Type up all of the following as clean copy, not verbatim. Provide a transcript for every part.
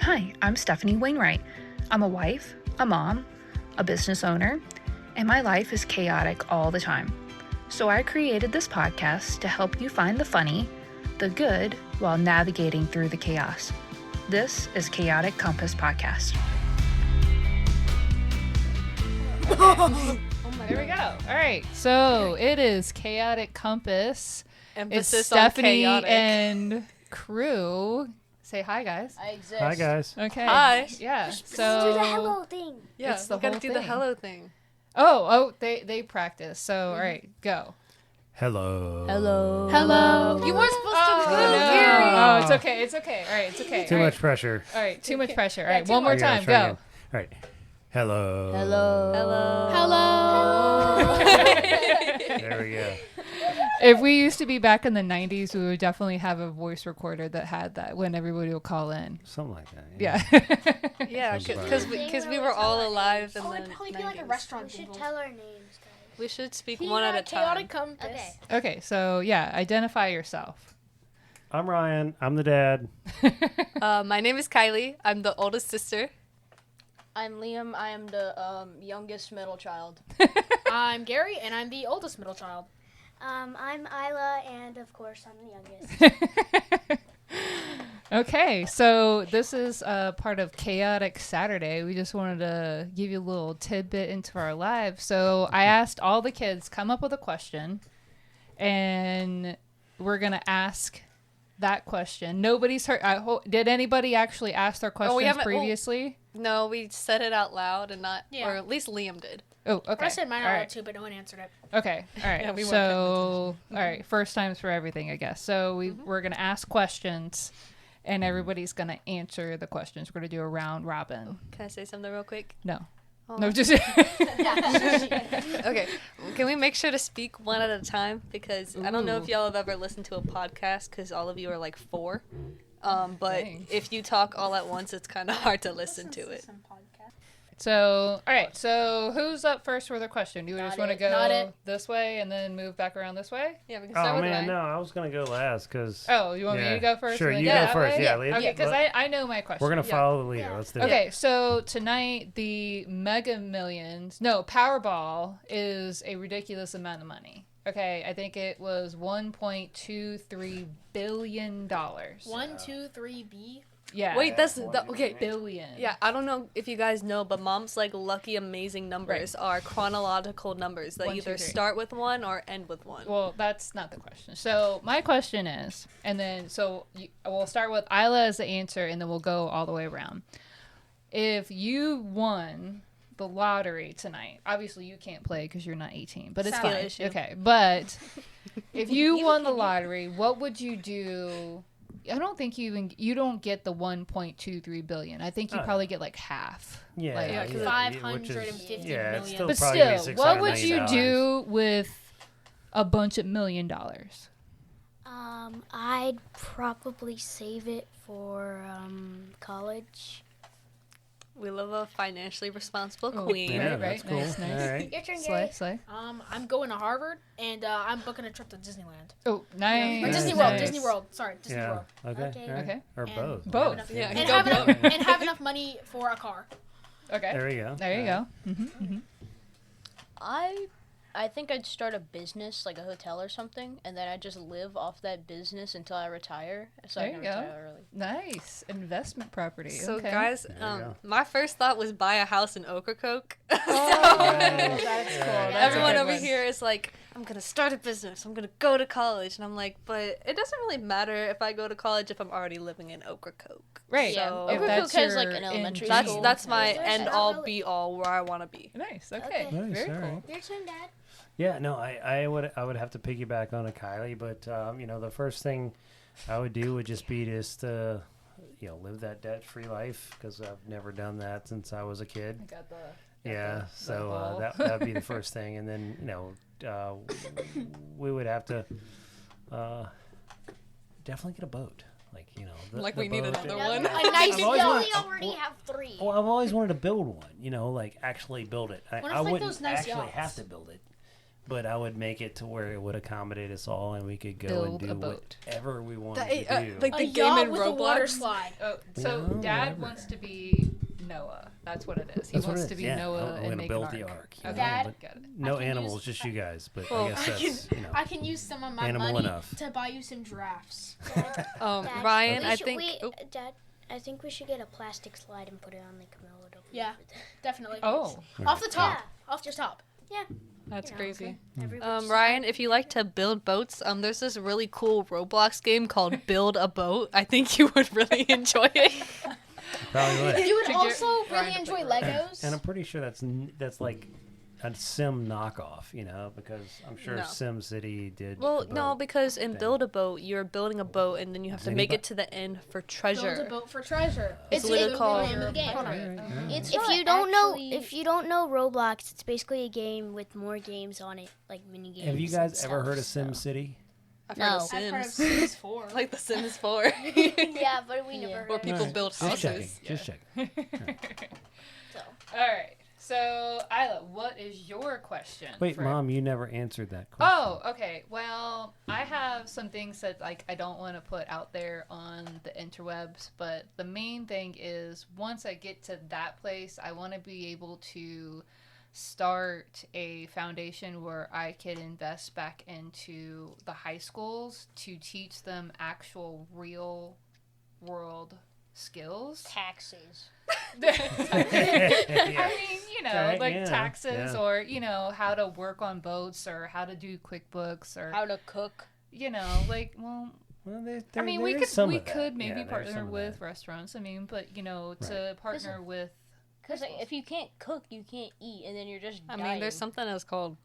Hi, I'm Stefanie Wainwright. I'm a wife, a mom, a business owner, and my life is chaotic all the time. So I created this podcast to help you find the funny, the good, while navigating through the chaos. This is Chaotic Compass Podcast. There we go. All right. So it is Chaotic Compass. Emphasis it's on Stephanie chaotic. and crew. Say hi, guys. I exist. Hi, guys. Okay. Hi. Yeah. Let's So do the hello thing. Yeah, It's the we gotta whole do the thing. hello thing. Oh, they practice. So all right, go. Hello. Hello. Hello. You weren't supposed to Oh, go, no. Gary. Oh, it's okay. It's okay. All right, it's okay. Too All much right. pressure. All right, too much pressure. All right, too one more I gotta time. try Go. again. All right. Hello. Hello. There we go. If we used to be back in the 90s, we would definitely have a voice recorder that had that when everybody would call in. Something like that. Yeah. Yeah, Sounds because we were all alive in Oh, the it'd probably be like a 90s. restaurant. We should jingle. tell our names, guys. We should speak one at a time. Chaotic Compass. Okay. Okay, so yeah, identify yourself. I'm Ryan. I'm the dad. My name is Kylie. I'm the oldest sister. I'm Liam. I am the youngest middle child. I'm Gary, and I'm the oldest middle child. I'm Isla, and of course, I'm the youngest. Okay, so this is part of Chaotic Saturday. We just wanted to give you a little tidbit into our lives. So I asked all the kids come up with a question, and we're gonna ask that question. Nobody's heard. Did anybody actually ask their questions haven't- previously? No, we said it out loud and not, Yeah. or at least Liam did. Oh, okay. I said mine All out right. loud too, but no one answered it. Okay. All right. Yeah, we weren't So, all right. First times for everything, I guess. So we're gonna ask questions, and everybody's gonna answer the questions. We're gonna do a round robin. Can I say something real quick? No. Oh. No, just Okay. Can we make sure to speak one at a time? Because I don't know if y'all have ever listened to a podcast, because all of you are like 4. But Dang. if you talk all at once, it's kind of hard to listen to it. So, all right. So, who's up first with a question? Do we just want to Not go it. this way and then move back around this way? Yeah, we can start Oh, with man, Ryan. no. I was going to go last because. Oh, you want me to go first? Sure, and then you go go that first. way? Yeah, lead. Okay, because I know my question. We're going to follow the leader. Let's do it. Okay, so tonight the Mega Millions, no, Powerball is a ridiculous amount of money. Okay, I think it was $1.23 billion. 1, 2, 3, B. Yeah. Wait, that's okay. billion. Yeah, I don't know if you guys know, but Mom's like lucky amazing numbers are chronological numbers that 1, 2, either 3. start with 1 or end with 1. Well, that's not the question. So my question is, and then we'll start with Isla as the answer, and then we'll go all the way around. If you won the lottery tonight, obviously you can't play because you're not 18, but it's Skill fine. issue. Okay, but if you won the lottery, what would you do? I don't think you don't get the 1.23 billion. I think you Oh. probably get like half. Yeah. Like, Yeah, which 550 is- million. it's still but probably still, what would you $690. do with a bunch of $1 million? I'd probably save it for college. We love a financially responsible Oh, queen. Yeah, Right, that's cool. nice, nice. All right. Your turn, Slay, slay. I'm going to Harvard, and I'm booking a trip to Disneyland. Oh, nice. Or Nice, Disney World. nice. Disney World. Sorry, Disney Yeah. World. Okay. Okay. all right. Okay. Or And- both. Both. Yeah, And go have, both. enough, and have enough money for a car. Okay. There you go. There you go. Mm-hmm. I think I'd start a business, like a hotel or something, and then I'd just live off that business until I retire. So There I can you go. retire early. Nice. Investment property. So okay. guys, you go. my first thought was buy a house in Ocracoke. Oh, that's cool. That's a Everyone good over one. here is like, I'm gonna start a business. I'm gonna go to college, and I'm like, but it doesn't really matter if I go to college if I'm already living in Ocracoke. Right. So If Ocracoke that's has, your like, an elementary end school. that's my Is there end some- all be all where I want to be. Nice. Okay. Okay. Nice, Very all cool. right. Your turn, Dad. Yeah, no, I would have to piggyback on a Kylie, but the first thing I would do would just be live that debt-free life because I've never done that since I was a kid. Got the. Yeah, the so ball. that'd be the first thing, and then we would have to definitely get a boat, Like the we need boat another and- one. A nice I've always yacht. wanted- already have 3. Well, I've always wanted to build one, actually build it. What if, I like, wouldn't those nice actually yachts? have to build it, but I would make it to where it would accommodate us all, and we could go Build and a do boat. whatever we wanted to do. like A the game yacht in with a water Roblox. slide. Oh, so No, Dad whatever. wants to be Noah. That's what it is. He That's what wants it to is, be yeah. Noah I'm and gonna make build an the ark. ark. Okay, Dad, got it. No I can animals, use- just you guys. But Well, I guess that's I can use some of my Animal money enough. to buy you some giraffes. Dad, Ryan, we I should- think. we- oh, Dad, I think we should get a plastic slide and put it on the Komodo. Yeah. Definitely. Oh, Off the top. Yeah. Off the top. that's crazy. Everyone's Ryan, if you like to build boats, there's this really cool Roblox game called Build a Boat. I think you would really enjoy it. probably would. You would To get also Ryan really to enjoy play Legos. And I'm pretty sure that's like a sim knockoff, you know, because I'm sure No. Sim City did. Well, the no, boat because in thing. Build a Boat, you're building a boat and then you have to make it to the end for treasure. Build a boat for treasure. It's literally the called- name of the game. All right, all right. It's If not you don't know, actually- if you don't know Roblox, it's basically a game with more games on it, like mini games. Have you guys and ever heard of stuff, Sim so. City? I've No. heard of I've heard of Sims. Sims 4. Like The Sims 4. Yeah, but we never. Where Heard people All right. build Just checking. houses. Just checking. So. all right. So Isla, what is your question? Wait, for- Mom, you never answered that question. Oh, okay. Well, I have some things that like I don't want to put out there on the interwebs, but the main thing is once I get to that place, I want to be able to start a foundation where I can invest back into the high schools to teach them actual real world skills. taxes. I mean, you know, Right, like yeah, taxes yeah. or, you know, how to work on boats or how to do QuickBooks or, How to cook. you know, like, well, Well, I mean, we there could is some we of that. could maybe Yeah, there's partner some of with that. restaurants. I mean, but, you know, to Right. partner with Because if you can't cook, you can't eat, and then you're just I dying. mean, there's something that's called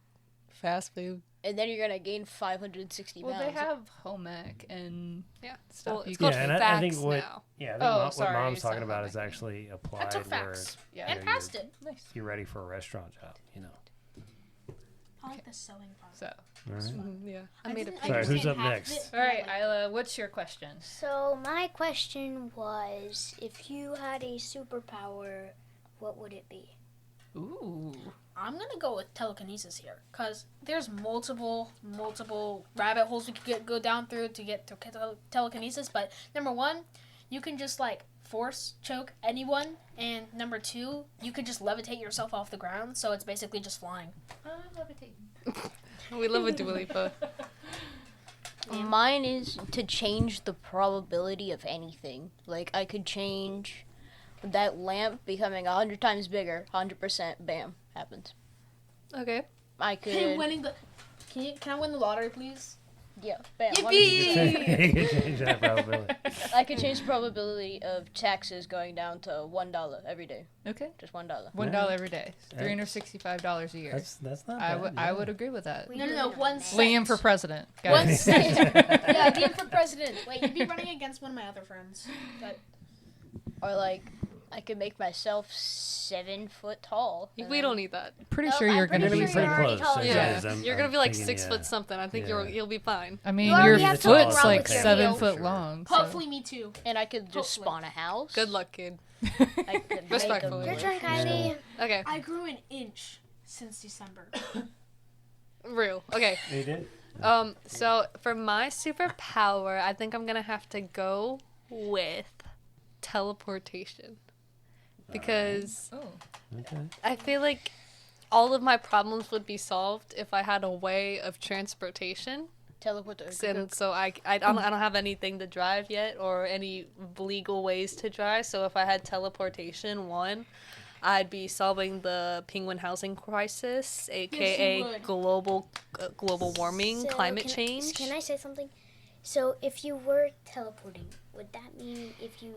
fast food. And then you're gonna gain 560 well, pounds. they have home ec and Yeah. stuff. Well, you it's can- called Yeah, and facts I think what now. yeah, I think Oh, what sorry, Mom's it's talking not about home is ec. actually I applied took where facts. yeah. And passed it. Nice. you're ready for a restaurant job, you know. I like the sewing part. So, All right. Yeah. I I made didn't it. Sorry, who's understand up half of next? it, all right, but I Isla, what's your question? So my question was, if you had a superpower, what would it be? Ooh. I'm gonna go with telekinesis here, cause there's multiple rabbit holes we could go down through to get to telekinesis. But number one, you can just like force choke anyone, and number two, you could just levitate yourself off the ground. So it's basically just flying. We love a Dua Lipa. Mine is to change the probability of anything. Like, I could change that lamp becoming 100 times bigger, 100%, bam, happens. Okay. I could, Winning the. Can I win the lottery, please? yeah, bam. Yippee! You can change that probability. I could change the probability of taxes going down to $1 every day. Okay. Just $1. $1 every day. Hey. $365 a year. That's not I bad. would I would agree with that. We No, live no, in a 1 mess. cent. Liam for president. One Guys. cent. Yeah, Liam for president. Wait, you'd be running against one of my other friends. But Or, like, I could make myself 7 foot tall. We don't need that. Pretty Nope, sure I'm you're pretty gonna You're be gonna be sure pretty you're already close. taller so than Yeah. us. You're gonna be like 6 foot yeah. something. I think Yeah. you'll be fine. I mean, You already your have to foot's walk like with your 7 heel. foot Sure. long. So. hopefully me too. And I could just Hopefully. spawn a house. Good luck, kid. I could make a Respectfully. Your turn, Kylie. Okay. I grew an inch since December. Real. Okay. You did? So for my superpower, I think I'm gonna have to go with teleportation. Because Oh. Okay. I feel like all of my problems would be solved if I had a way of transportation. teleport to And so I don't have anything to drive yet or any legal ways to drive. So if I had teleportation, one, I'd be solving the penguin housing crisis, aka would. global warming, So climate can change. Can I say something? So if you were teleporting, would that mean if you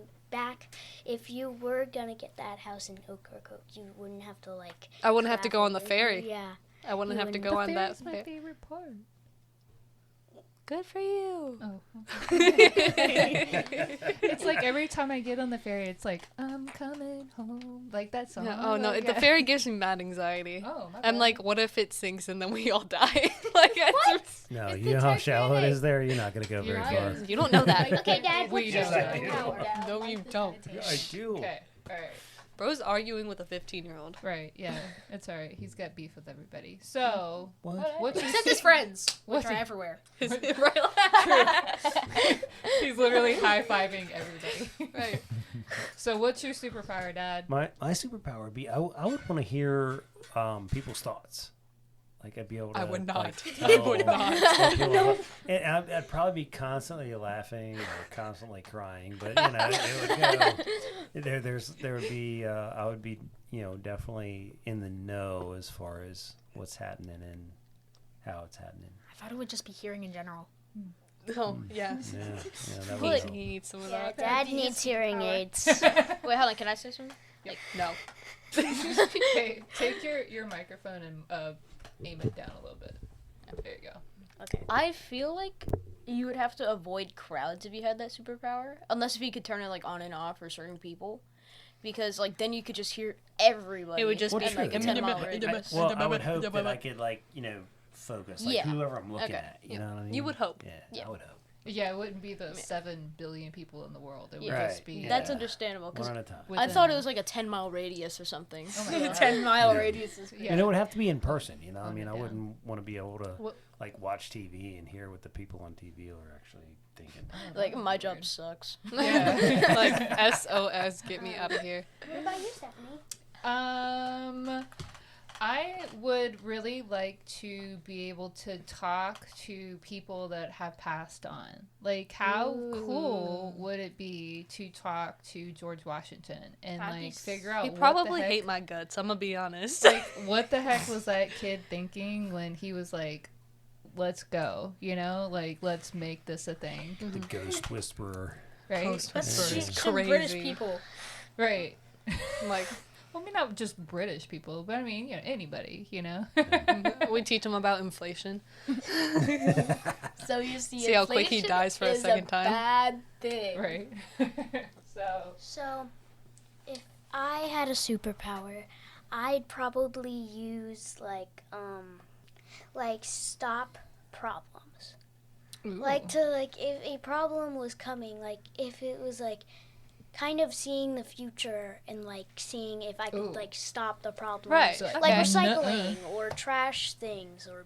were gonna get that house in Okokook, you wouldn't have to like. I wouldn't have to go on the travel ferry. Yeah. I wouldn't You have to wouldn't. go on that. my favorite part. Good for you. Oh. It's like every time I get on the ferry, it's like I'm coming home, like that song. Yeah, oh no, Like, the ferry gives me mad anxiety. Oh, my I'm bad. like, what if it sinks and then we all die? Like, No, It's you the know how shallow it Titanic. is there. You're not gonna go very You're far. right. you don't know that. Okay, Dad. We What's your don't. superpower? No, you don't. I do. Okay, all right. Bro's arguing with a 15-year-old. Right, yeah. It's all right. He's got beef with everybody. So, what's your Except his friends, which What's are he- everywhere. Right. He's literally high-fiving everybody. Right. So, what's your superpower, Dad? My superpower would be I would want to hear people's thoughts. Like I'd be able to. I would not. Like, I would not. And I'd probably be constantly laughing or constantly crying, but it would go. There would be. I would be definitely in the know as far as what's happening and how it's happening. I thought it would just be hearing in general. Oh, yes. Yeah, that He would help. needs some of Yeah, that. Dad needs hearing aids. Wait, hold on. Can I say something? No. Okay, take your microphone and aim it down a little bit. There you go. Okay. I feel like you would have to avoid crowds if you had that superpower, unless if you could turn it like on and off for certain people, because like then you could just hear everybody. It would just Well, be true. like a 10-mile I- radius. Well, I would hope that I could focus Yeah. whoever I'm looking Okay. at. You know what I mean? You would hope. Yeah, Yeah. I would hope. Yeah, it wouldn't be the 7 billion people in the world. It would Yeah. just be. Right. That's Yeah. understandable because One at a time. I thought it was like a 10-mile radius or something. Oh my God. 10-mile Yeah. radius is Yeah. And it would have to be in person, I Oh, mean, I yeah. wouldn't want to be able to What- watch TV and hear what the people on TV are actually thinking. Like my job sucks. Yeah. Like, SOS, get me out of here. What about you, Stephanie? I would really like to be able to talk to people that have passed on. Like, how cool would it be to talk to George Washington and That'd be figure out He what probably the heck, hate my guts, I'm gonna be honest. like, what the heck was that kid thinking when he was like, "Let's go," like, let's make this a thing, The ghost whisperer. right? Ghost That's Yeah. some British Crazy. people. Right. Like, Well, I mean, not just British people, but I mean, anybody, we teach him about inflation. So you see, See how quick he inflation dies for a is second time? Bad thing. Right. So, So, if I had a superpower, I'd probably use stop problems. Like if a problem was coming, like if it was kind of seeing the future and seeing if I could Ooh. stop the problem. Right. So- Like Okay. recycling or trash things or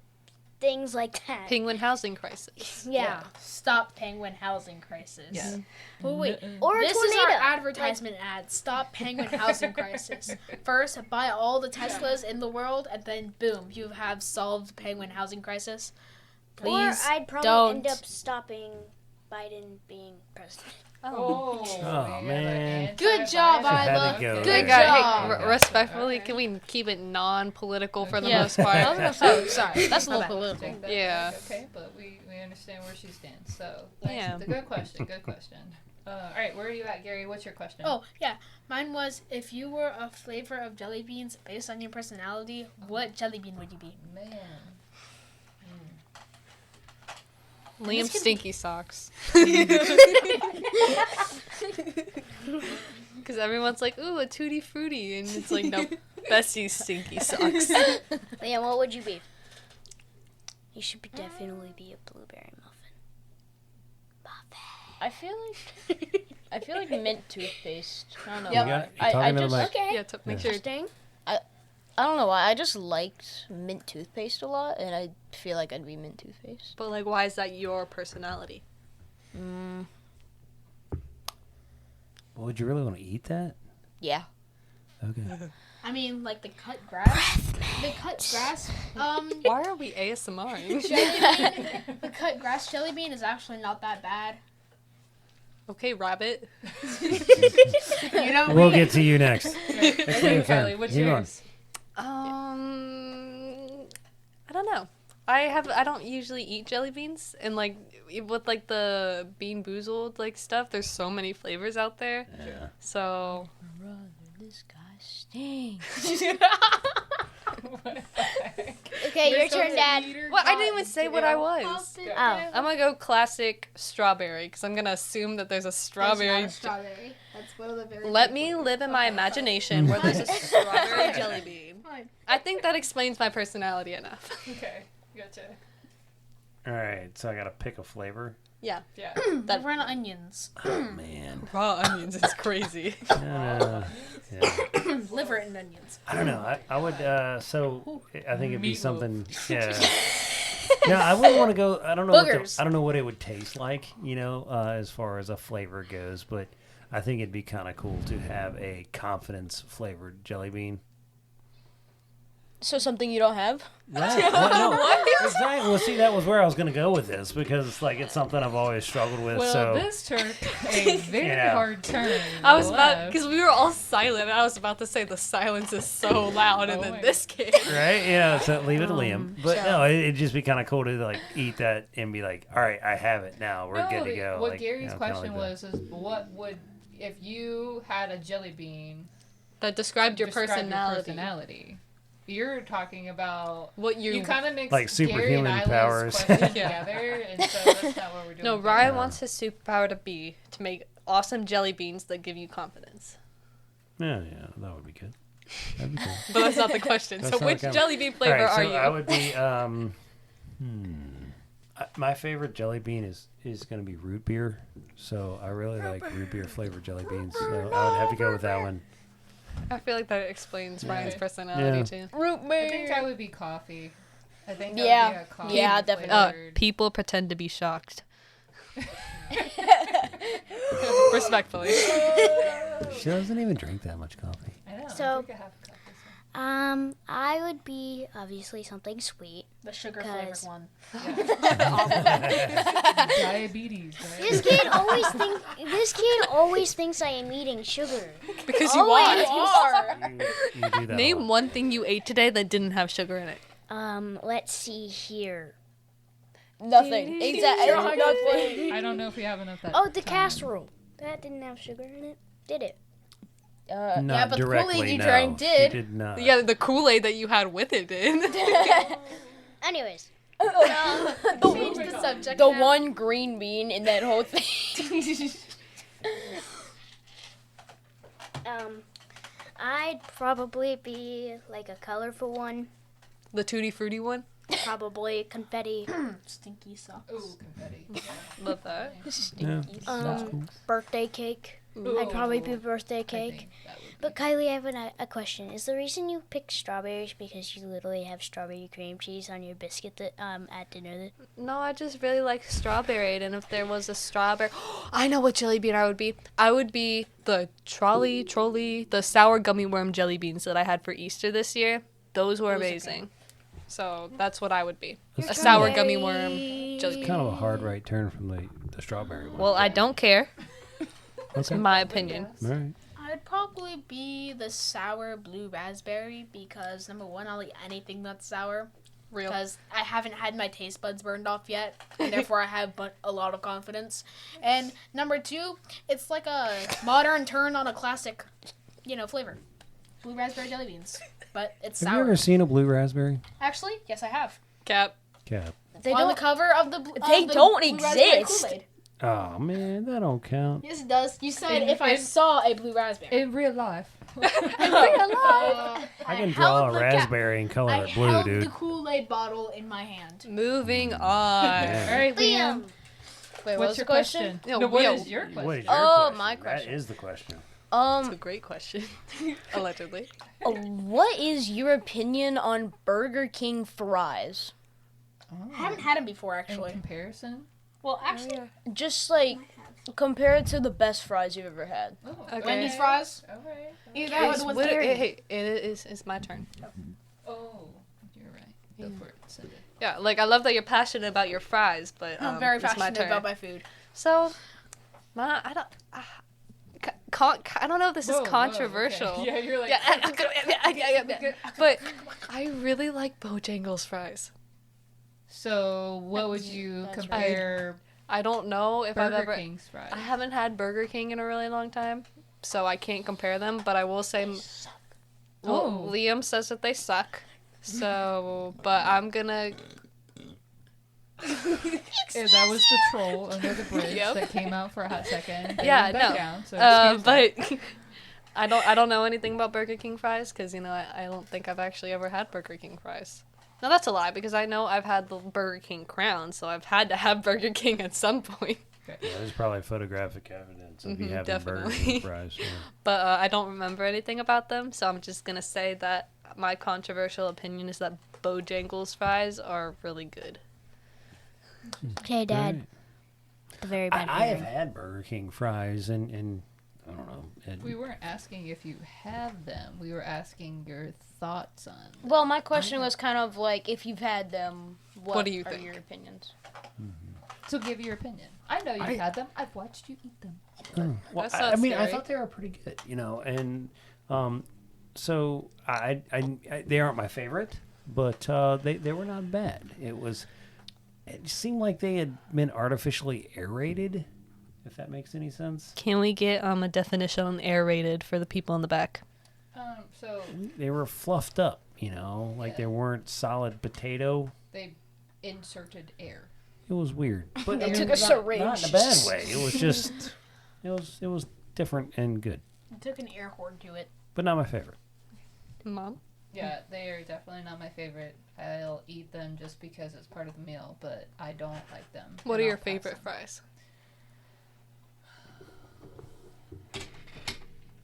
things like that. Penguin housing crisis. Yeah. Stop penguin housing crisis. Yeah. But wait, Or a this tornado. is our advertisement ad. Stop penguin housing crisis. First, buy all the Teslas in the world, and then boom, you have solved penguin housing crisis. Please or I'd probably don't. end up stopping Biden being president. Oh. Oh, man. Good job, Had to Isla. go Good there. job. Hey, respectfully, can we keep it non-political for the Yeah. most part? Oh, sorry. That's a My little bad. political. Take that Yeah. back, okay, but we understand where she stands. So, thanks. Yeah. Good question. Good question. All right, where are you at, Gary? What's your question? Oh, yeah. Mine was, if you were a flavor of jelly beans based on your personality, what jelly bean would you be? man. Liam This could Stinky Socks. Because everyone's like, ooh, a Tutti Frutti. And it's like, nope, Bessie Stinky Socks. Liam, what would you be? You should definitely be a blueberry muffin. I feel like mint toothpaste. I don't know. Yep. You got, I talking to the just- mic. Okay. Yeah, to make sure. Interesting. I don't know why. I just liked mint toothpaste a lot, and I feel like I'd be mint toothpaste. But, like, why is that your personality? Mm, Well, would you really want to eat that? yeah. Okay. I mean, like the cut grass. The cut grass. Why are we ASMRing? Jelly bean. The cut grass jelly bean is actually not that bad. Okay, rabbit. You know, We'll get to you next. Okay, your turn. Kylie, what's Keep going. yours? I don't know. I don't usually eat jelly beans, and like with like the Bean Boozled like stuff, there's so many flavors out there. Yeah. So Brother, this guy stinks. Okay, your turn, Dad. what? I didn't even say what I was. Oh. I'm gonna go classic strawberry because I'm gonna assume that there's a strawberry. Strawberry. That's one of the very. Let me live in my imagination where there's a strawberry jelly bean. Fine. I think that explains my personality enough. Okay, gotcha. All right, so I got to pick a flavor. Yeah. Yeah. Liver and onions. Oh man. Raw onions is crazy. Yeah. Liver and onions. I don't know. I would. So I think it'd be Meatloaf. something. Yeah. No, I wouldn't want to go. I don't know. Boogers. I don't know what it would taste like. As far as a flavor goes, but I think it'd be kind of cool to have a confidence flavored jelly bean. So something you don't have? Right. Well, no, exactly. Well, see, that was where I was going to go with this because it's something I've always struggled with. Well, so this took a very Yeah. hard turn. I was about left. because we were all silent. And I was about to say the silence is so loud, and Oh then my this came. right, so leave it to Liam. But no, it'd just be kind of cool to like eat that and be like, all right, I have it now. We're good to go. What like, Gary's kinda question like that. was is what would if you had a jelly bean That described your describe personality. personality? You're talking about What you kind of mix Like Gary superhuman and Isla's powers. questions Yeah. together, and so that's not what we're doing. No, today. Ryan wants his superpower to be to make awesome jelly beans that give you confidence. Yeah, that would be good. That'd be cool. But that's not the question. That's So not which the- jelly bean flavor All right, are so you? I would be. My favorite jelly bean is going to be root beer. So I really like root beer flavored jelly beans. So I would have to go with that one. I feel like that explains Ryan's Yeah. personality too. Root I think I would be coffee. I think I Yeah. would be a coffee. Yeah, definitely. flavored- People pretend to be shocked. Respectfully. She doesn't even drink that much coffee. I know. So- I drink a half a cup or so. I would be obviously something sweet. The sugar flavored 'Cause- one. Diabetes. This kid always thinks I am eating sugar. Because you Always. are. You do that. a Name lot. one thing you ate today that didn't have sugar in it. Let's see here. Nothing. Exactly. Nothing. I don't know if we have enough. That Oh, the time. casserole. That didn't have sugar in it, did it? Not Yeah, but the directly, Kool-Aid you no. drank She did. did not. Yeah, the Kool-Aid that you had with it did. Anyways, Change the subject. The now. one green bean in that whole thing. I'd probably be like a colorful one. The Tutti Frutti one. Probably confetti. Stinky socks. Ooh, confetti. Love that. Yeah, that's cool. Birthday cake. I'd probably be birthday cake. But Kylie, I have a question. Is the reason you picked strawberries because you literally have strawberry cream cheese on your biscuit at dinner? No, I just really like strawberry, and if there was a strawberry, I know what jelly bean I would be. I would be the the sour gummy worm jelly beans that I had for Easter this year. Those were amazing. So that's what I would be. A sour gummy worm jelly bean. Kind of a hard right turn from the strawberry one. Well, I don't care. It's okay. my opinion. All right. I'd probably be the sour blue raspberry because number one, I'll eat anything that's sour. Real. Because I haven't had my taste buds burned off yet, and therefore I have a lot of confidence. And number two, it's like a modern turn on a classic, flavor. Blue raspberry jelly beans, but it's Have you sour. ever seen a blue raspberry? Actually, yes, I have. Cap. Cap. They On don't. the cover of the They don't blue raspberry exist. Kool-Aid. Oh man, that don't count. Yes, it does. You said In- if I in- saw a blue raspberry. In real life. I can draw a held the raspberry and color I it blue, held dude. the Kool-Aid bottle in my hand. Moving on. Yeah. All right, Liam. Wait, What's what's your the question? No, No, what yo, is your question? What is your Oh, question? my question. That is the question. That's a great question. Allegedly. What is your opinion on Burger King fries? I haven't had them before, In actually. comparison? Well, actually, Just like compared to the best fries you've ever had. Oh, Okay. Wendy's fries. All right. Either that or It's the ones what- Gary. hey, it's my turn. Oh, you're right. Go for it. Send it. Yeah, like I love that you're passionate about your fries, but I'm very it's my passionate turn. about my food. So, I don't know if this Whoa, is whoa, controversial. okay. Yeah, you're like. Yeah. But I really like Bojangles fries. So, what would you That's right. compare I don't know if I've Burger ever. King's fries? I haven't had Burger King in a really long time, so I can't compare them. But I will say, well, Oh. Liam says that they suck. So, but I'm gonna. Yeah, that was the troll under the bridge Yep. that came out for a hot second. They Yeah, went back no. down, so excuse me. But I don't know anything about Burger King fries because I don't think I've actually ever had Burger King fries. No, that's a lie because I know I've had the Burger King crown, so I've had to have Burger King at some point. Yeah, there's probably photographic evidence of you having Burger definitely. King fries. Yeah. But I don't remember anything about them, so I'm just gonna say that my controversial opinion is that Bojangles fries are really good. Okay, Dad. Right. The very bad. I have had Burger King fries, and I don't know. We weren't asking if you have them. We were asking your thoughts on them. Well, my question was kind of like, if you've had them, what do you are think? your opinions? So give your opinion. I know you've had them. I've watched you eat them. Well, That's I not mean, I scary. thought they were pretty good, and so I they aren't my favorite, but they were not bad. It seemed like they had been artificially aerated, if that makes any sense. Can we get a definition on aerated for the people in the back? So They were fluffed up, like they weren't solid potato. they inserted air. It was weird, but They took a not syringe. in a bad way. It was just, it was different and good, Took an air horn to it. but not my favorite. Mom? Yeah, they are definitely not my favorite. I'll eat them just because it's part of the meal, but I don't like them. What and are your I'll pass favorite them. fries?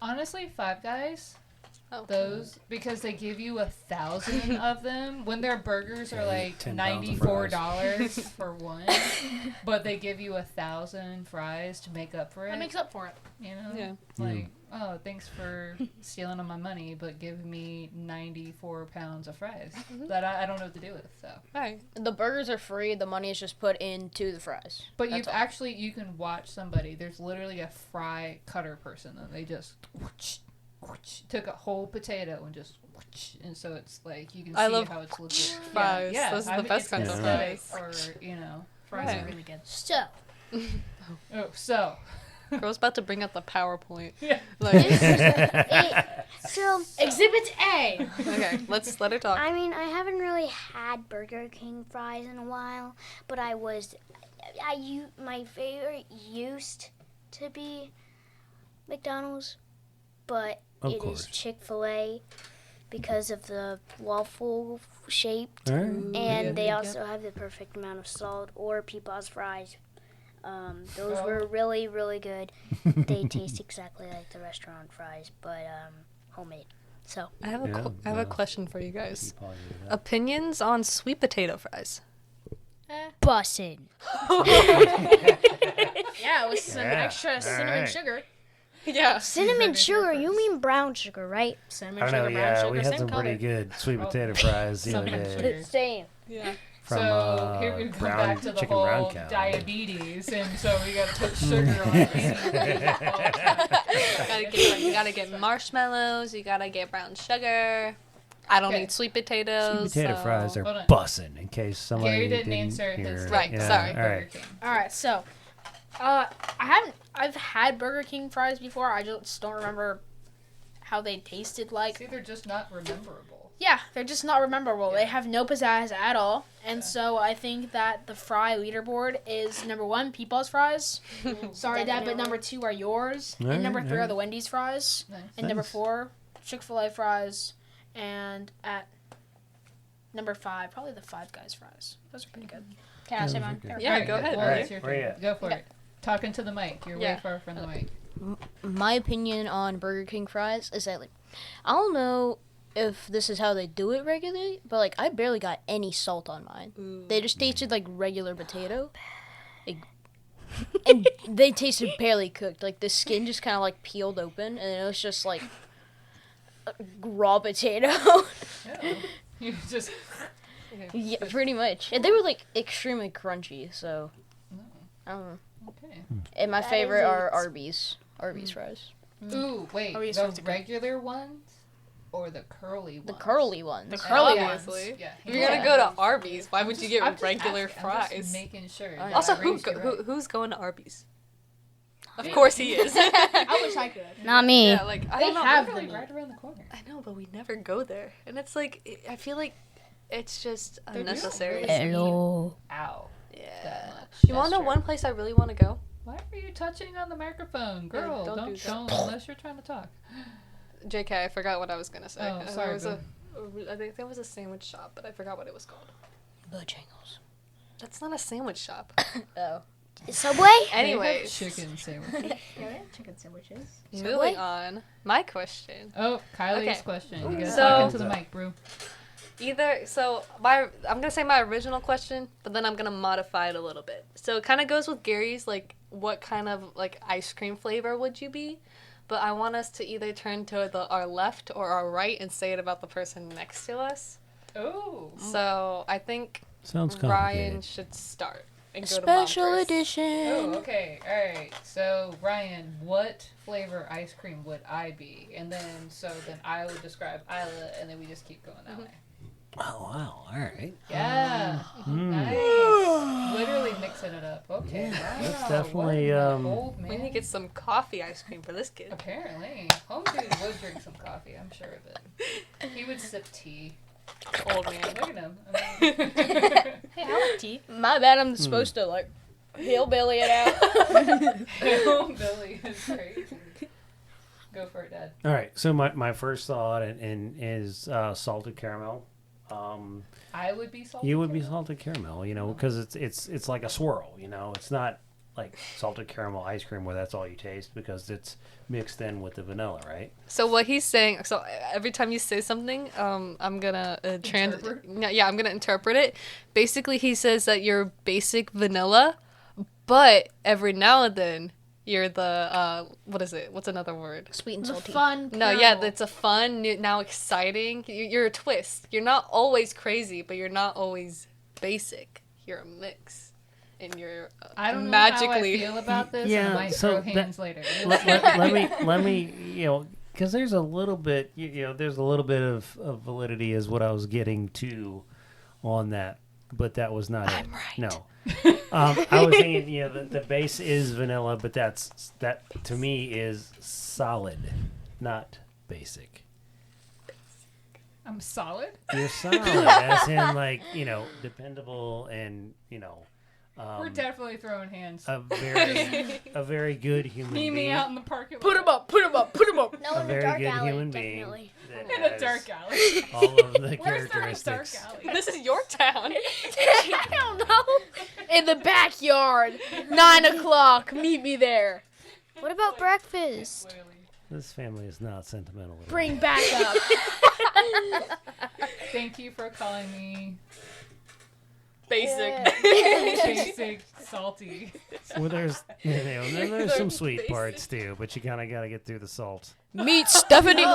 Honestly, Five Guys. Oh. Those, because they give you 1,000 of them when their burgers are Yeah, like 10 pounds of $94 for one, but they give you 1,000 fries to make up for it. That makes up for it. You know, Yeah. like, oh, thanks for stealing all my money, but give me 94 pounds of fries that I don't know what to do with. So, Right. The burgers are free. The money is just put into the fries. but That's you've all. actually you can watch somebody. There's literally a fry cutter person, and they just took a whole potato and just, and so it's like you can see I love how it's legit. fries. Yeah, Those are I the mean, best it's kinds of aesthetic, fries. Or fries Right. are really good. So, Oh, so Girl's about to bring up the PowerPoint. Yeah. Like, So, Exhibit A. okay, let's let her talk. I mean, I haven't really had Burger King fries in a while, but my favorite used to be McDonald's, but Of it course. is Chick-fil-A because of the waffle shape, All right. and they also have the perfect amount of salt, or Peepaw's fries. Those were really, really good. They taste exactly like the restaurant fries, but homemade. So I have a Yeah, I have a yeah. question for you guys. Probably do that. Opinions on sweet potato fries? bussin'. Yeah, with some Yeah, extra cinnamon alright. sugar. Yeah. Cinnamon sugar? You mean brown sugar, right? Cinnamon I don't know. sugar, brown Yeah, sugar, we had same some color. pretty good sweet Oh. potato fries the other Cinnamon day sugar. Same. Yeah. from So here we come brown back to the chicken brown whole cow. diabetes, and so we got to put sugar on it. You gotta get marshmallows. You gotta get brown sugar. I don't Okay. need sweet potatoes. Sweet potato so- fries Hold are on. bussin'. In case somebody Gary didn't answer hear. his Right, Yeah, sorry. All Burger right. King. All right, so I've had Burger King fries before. I just don't remember how they tasted like. See, they're just not rememberable. Yeah, they're just not rememberable. They have no pizzazz at all. And so I think that the fry leaderboard is number 1, Peepaw's fries. Sorry, Dad, but number 2 are yours. Alright, And number 3 are alright. the Wendy's fries. Nice. And number Nice. 4, Chick-fil-A fries. And at number 5, probably the Five Guys fries. Those are pretty good. Can I say mine? Good. Yeah, Alright, go ahead. Well, Alright, it's your where you turn. at? Go for it. Talking to the mic. You're Yeah. way far from the mic. My opinion on Burger King fries is that, like, I don't know if this is how they do it regularly, but, like, I barely got any salt on mine. They just tasted like regular potato. Like, and they tasted barely cooked. Like, the skin just kind of, like, peeled open, and it was just, like, raw potato. Yeah. You just Yeah, pretty much. And they were, like, extremely crunchy, so, I don't know. okay. And my That favorite is are it. Arby's fries. Ooh, wait. Oh, you The served a good- regular ones or the curly ones? The curly ones. The curly ones. Obviously. Yeah. If you're gonna go to Arby's, why would you get I'm just regular asking. I'm fries? just making sure. that Also, I who, raised you right. who's going to Arby's? Of course he is. I wish I could. Not me. Yeah, like I They don't know. have Literally them. right around the corner. I know, but we never go there, and it's like I feel like it's just They're just unnecessary. really Hello. Ow. That Yeah. much. You want to know true. one place I really want to go? Why are you touching on the microphone? Yeah, Girl, don't don't do that. unless you're trying to talk. JK, I forgot what I was gonna say. Oh, sorry, It was a, boo. I think there was a sandwich shop, but I forgot what it was called. Bojangles. That's not a sandwich shop. Oh. Subway? Anyways, Chicken sandwich. Yeah, they have chicken sandwiches. moving on. My question. Oh, Kylie's Okay. question. You gotta So- talk into the mic, bro. I'm gonna say my original question, but then I'm gonna modify it a little bit. So it kind of goes with Gary's, like, what kind of like ice cream flavor would you be? But I want us to either turn to our left or our right and say it about the person next to us. Oh. So I think Sounds Ryan complicated. should start and go to Mom Special first. edition. Oh, okay. All right. So, Ryan, what flavor ice cream would I be? And then I would describe Isla, and then we just keep going that way. Oh wow! All right. Yeah. Nice. Literally mixing it up. Okay. Wow. That's definitely, What in the old We man. need to get some coffee ice cream for this kid. Apparently, home dude would drink some coffee. I'm sure of it. He would sip tea. Old man. Look at him. I mean, Hey, I like tea. My bad, I'm supposed to, like, hillbilly it out. Billy is crazy. Go for it, Dad. All right. So my first thought and is salted caramel. I would be salted. You would be caramel? salted caramel, you know, because it's like a swirl, you know. It's not like salted caramel ice cream where that's all you taste because it's mixed in with the vanilla, right? So what he's saying, so every time you say something, I'm gonna Interpret? I'm gonna interpret it. Basically, he says that you're basic vanilla, but every now and then you're the what is it? What's another word? Sweet and The salty. fun. No, yeah, caramel. it's a fun, now exciting. You're a twist. You're not always crazy, but you're not always basic. You're a mix, and you're I don't know magically. how I feel about this. Yeah, and I might so throw hands later. let me, you know, because there's a little bit, there's a little bit of validity is what I was getting to on that, but that was not it. right. No. I was thinking, the base is vanilla, but that to me is solid, not basic. I'm solid. You're solid, as in like dependable and We're definitely throwing hands. a very good human Meet me being. out in the parking lot. Put him up, put him up, put him up. No, A in the very dark good alley, human definitely. being. In that a dark has alley. all of the Where's there a dark characteristics. alley? This is your town. I don't know. In the backyard, 9 o'clock. Meet me there. What about breakfast? Clearly. This family is not sentimental at all. Bring back up. Thank you for calling me Basic. basic, salty. Well, there's some sweet parts too, but you kind of got to get through the salt. Meet Stephanie.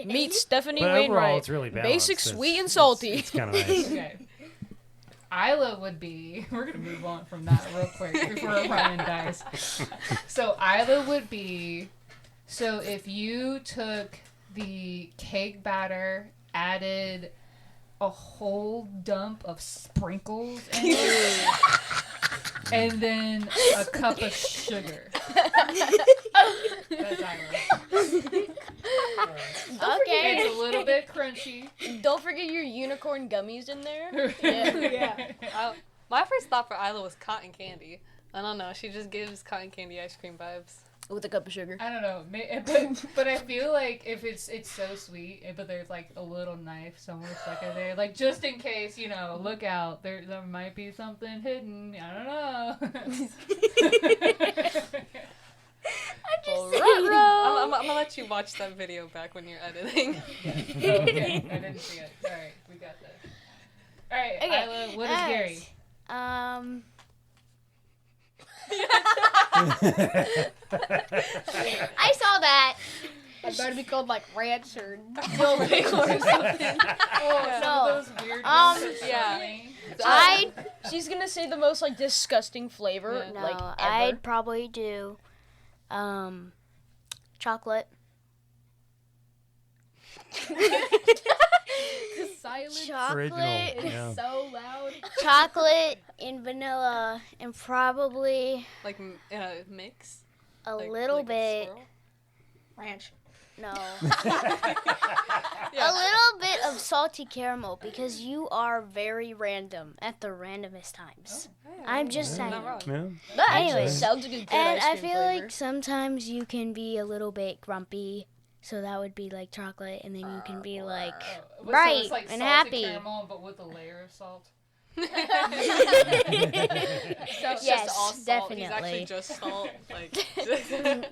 Meet Stephanie But overall, Wainwright. it's really balanced. Basic, sweet, and salty. It's kind of nice. Okay. Isla would be. We're gonna move on from that real quick before Ryan dies. So Isla would be. So if you took the cake batter, added a whole dump of sprinkles in it, and then a cup of sugar. That's Isla. Okay. It's a little bit crunchy. Don't forget your unicorn gummies in there. Yeah. My first thought for Isla was cotton candy. I don't know. She just gives cotton candy ice cream vibes. With a cup of sugar. I don't know, but I feel like if it's so sweet, but there's like a little knife somewhere stuck in there, like just in case, look out, there might be something hidden. I don't know. I'm gonna let you watch that video back when you're editing. Okay, I didn't see it. All right, we got that. All right, Okay, Isla, what is Gary? I saw that. It better be called like ranch or Oh, some of those weird ones that yeah. Charlene- She's gonna say the most like disgusting flavor, No, like ever. I'd probably do chocolate. the silence Original. Chocolate. Yeah. is so loud. Chocolate and vanilla and probably Like mix. a Like- little like a bit. swirl? Ranch. No. Yeah. A little bit of salty caramel because you are very random at the randomest times. I'm just saying. Not wrong. Yeah. That actually Anyways. sounds like a good And ice I cream feel flavor. like sometimes you can be a little bit grumpy. So that would be like chocolate, and then you can be like So bright it's like and salted happy. Caramel, but with a layer of salt. It's Yes, just all salt. definitely. He's actually just salt. Like,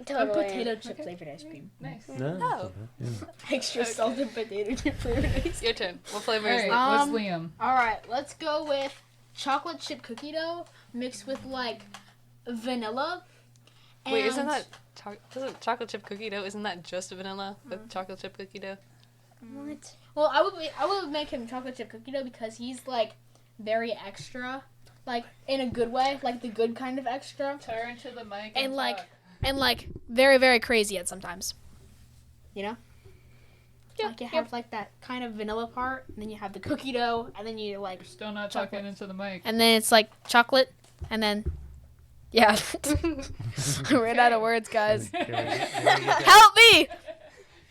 Totally. Potato chip flavored ice cream. Nice. No. No. Extra salted potato chip flavored ice cream. Your turn. What flavor All is right, it? what's Liam? All right, let's go with chocolate chip cookie dough mixed with like vanilla. Wait, isn't and- that isn't chocolate chip cookie dough? Isn't that just vanilla with chocolate chip cookie dough? What? Well, I would make him chocolate chip cookie dough because he's like very extra, like in a good way, like the good kind of extra, Turn to the mic and like talk. very very crazy at sometimes. You know? Yeah, Like you have like that kind of vanilla part, and then you have the cookie dough, and then you like, You're still not talking into the mic. and then it's like chocolate, and then yeah. I ran out of words, guys. Can we get Help me!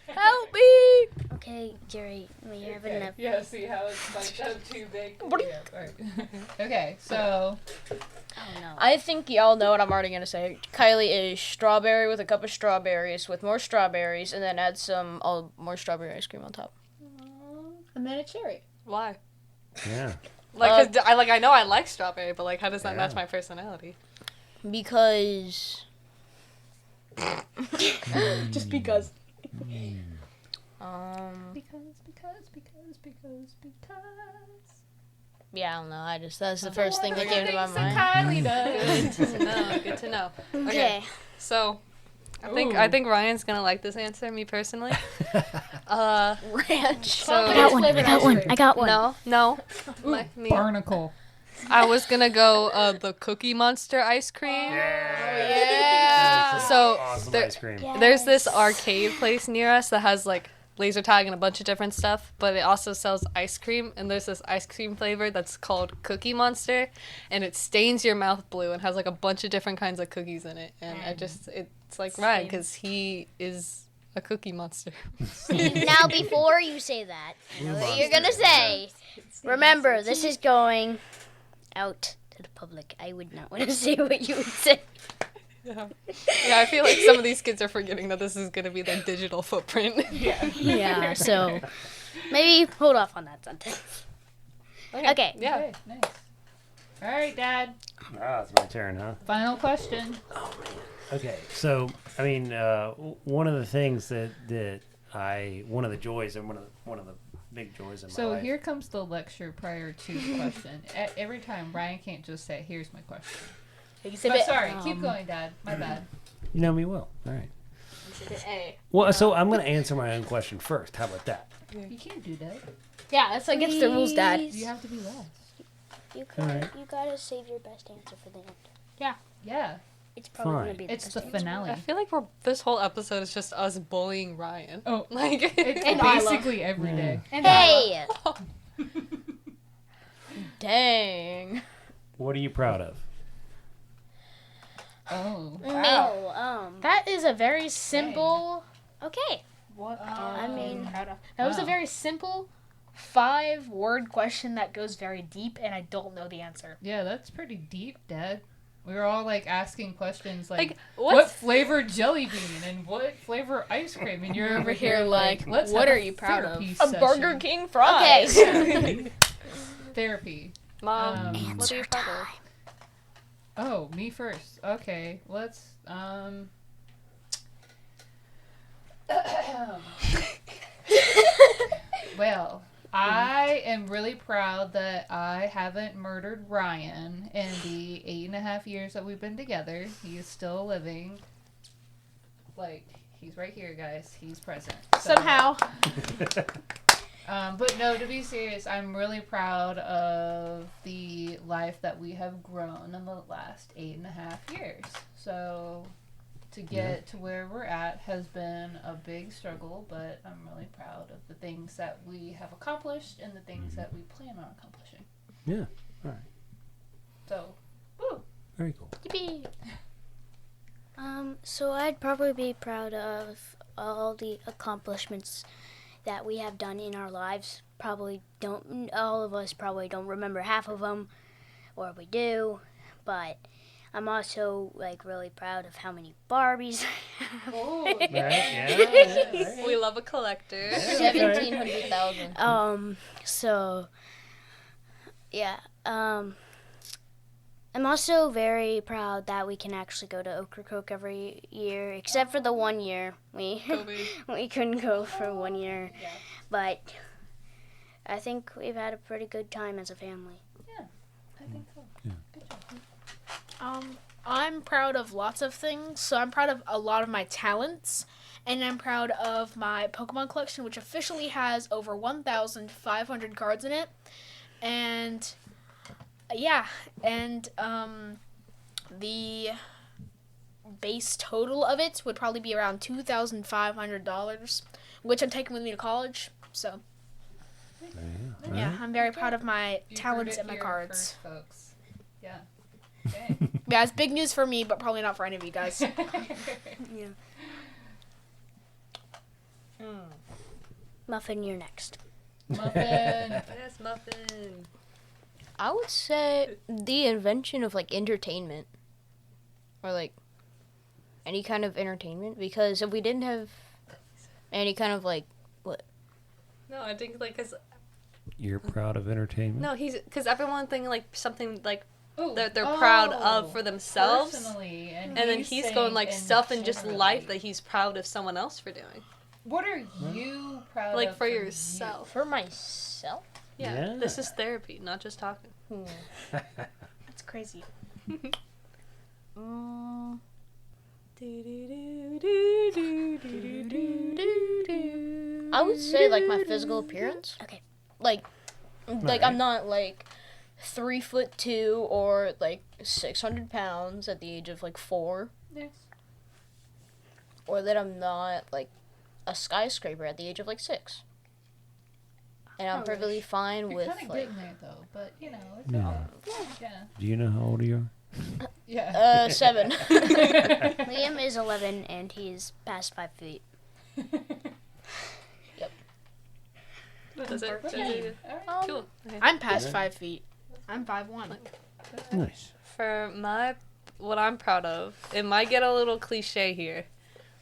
Help me! Okay, Jerry, we have enough. Yeah, see how it's like up too big. Yeah, right. Okay, so Oh no. I think y'all know what I'm already gonna say. Kylie is strawberry with a cup of strawberries with more strawberries, and then add some more strawberry ice cream on top. And then a cherry. Why? Yeah. Like, 'cause I know I like strawberry, but like, how does that Yeah. match my personality? Because Just because. because. yeah, I don't know. That's the first thing that came to my mind. Kylie does. Good to know. Good to know. Okay. So, I Ooh. think Ryan's gonna like this answer. Me personally. Ranch. So I got one. I got one. I got one. no. Me. Barnacle. I was gonna go the Cookie Monster ice cream. Yeah. So Awesome there- ice cream. There's this arcade place near us that has like laser tag and a bunch of different stuff, but it also sells ice cream, and there's this ice cream flavor that's called Cookie Monster, and it stains your mouth blue and has like a bunch of different kinds of cookies in it, and it's like Ryan because he is a cookie monster. Now, before you say that, I know what you're gonna say. Remember, this is going out to the public. I would not want to say what you would say. Yeah, I feel like some of these kids are forgetting that this is gonna be their digital footprint. Yeah, so maybe hold off on that sentence. Okay. Yeah. Okay, nice. All right, Dad. Ah, it's my turn, huh? Final question. Okay, so I mean, one of the things one of the joys and one of the big joys in my So life. here comes the lecture prior to the question. Every time, Ryan can't just say, "Here's my question." Exhibit. Sorry, keep going, Dad. My bad. You know me well. All right. Exhibit A. Well, so I'm going to answer my own question first. How about that? You can't do that. Yeah, that's against the rules, Dad. You have to be last. You Alright. gotta save your best answer for the end. Yeah, It's probably Fine. gonna be the it's best the answer. finale. I feel like this whole episode is just us bullying Ryan. Oh, Like it's And Isla. basically every day. And Hey! Dang. What are you proud of? Oh, No, that is a very simple. okay. What I mean, proud of? That was a Wow. very simple 5-word question that goes very deep, and I don't know the answer. yeah, that's pretty deep, Dad. We were all like asking questions like, Like, what what's flavor jelly bean and what flavor ice cream, and you're over here like, let's what have are a you proud of? therapy A session. Burger King fries. Okay. Mom? Therapy. What are you proud of? Oh, me first. Okay, let's well, I am really proud that I haven't murdered Ryan in the 8.5 years that we've been together. He is still living. Like, he's right here, guys. He's present. So, Somehow. but no, to be serious, I'm really proud of the life that we have grown in the last 8.5 years. So to get to where we're at has been a big struggle, but I'm really proud of the things that we have accomplished and the things that we plan on accomplishing. Yeah. All right. So, Very cool. Yippee. So I'd probably be proud of all the accomplishments that we have done in our lives. All of us probably don't remember half of them, or we do, but I'm also like really proud of how many Barbies. Right? Yeah. We love a collector. 1,700,000. So yeah. I'm also very proud that we can actually go to Ocracoke every year, except for the 1 year we we couldn't go for 1 year. Yeah. But I think we've had a pretty good time as a family. I think so. Good job. I'm proud of lots of things. So I'm proud of a lot of my talents, and I'm proud of my Pokemon collection, which officially has over 1,500 cards in it. And yeah, and the base total of it would probably be around $2,500, which I'm taking with me to college. So yeah, I'm very proud of my You talents heard it and my here cards. first, folks. Yeah. Okay. Yeah, it's big news for me, but probably not for any of you guys. Muffin, you're next. Muffin. Yes, Muffin. I would say the invention of like entertainment, or like any kind of entertainment, because if we didn't have any kind of like No, I think like cause You're proud of entertainment? no, because everyone think like something like Ooh. they're proud Oh, of for themselves, personally, and then he's going saying like in stuff in just generally. life that he's proud of someone else for doing. What are you proud Like of for you? yourself. for myself. Yeah. Yeah. This is therapy, not just talking. That's crazy. I would say like my physical appearance. Okay. Like Right. I'm not like 3'2" or like 600 pounds at the age of like 4, Yes. or that I'm not like a skyscraper at the age of like 6. And I'm perfectly fine You're with kind of like getting there though, but you know, it's Yeah. okay. Yeah. Do you know how old you are? Yeah. 7. Liam is 11 and he's past 5 feet. Does it? Okay. All right. Cool. Okay. I'm past 5 feet. I'm 5'1". Nice. For what I'm proud of, it might get a little cliche here,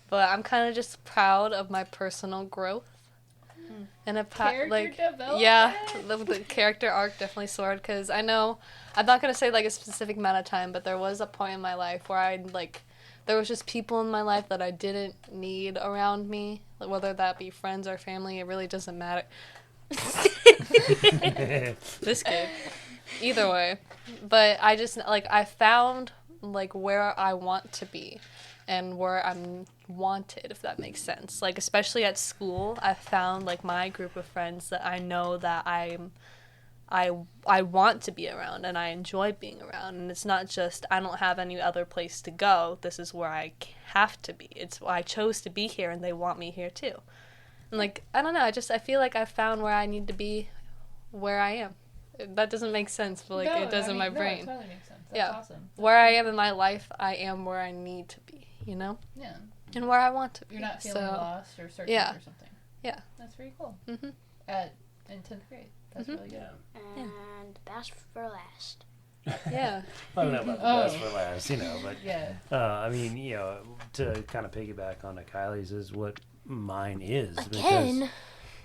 but I'm kind of just proud of my personal growth. And Character development. yeah, the character arc definitely soared, because I know, I'm not going to say like a specific amount of time, but there was a point in my life where there was just people in my life that I didn't need around me, like, whether that be friends or family, it really doesn't matter. This kid. Either way. But I just, I found, where I want to be and where I'm wanted, if that makes sense. Especially at school, I found, my group of friends that I know that I want to be around and I enjoy being around. And it's not just, I don't have any other place to go. This is where I have to be. It's I chose to be here and they want me here too. And I don't know, I feel like I found where I need to be, where I am. That doesn't make sense, but No, it does in my no, brain. It totally makes sense. That's Yeah. awesome. Where I am in my life, I am where I need to be, you know? Yeah. And where I want to be. You're not feeling So, lost or searching yeah. for something. Yeah. That's very cool. Mhm. In 10th grade. That's Mhm. really good. And best for last. Yeah. I don't know about the Oh. best for last, but Yeah. I mean, to kind of piggyback on Kylie's is what mine is. Again. Because,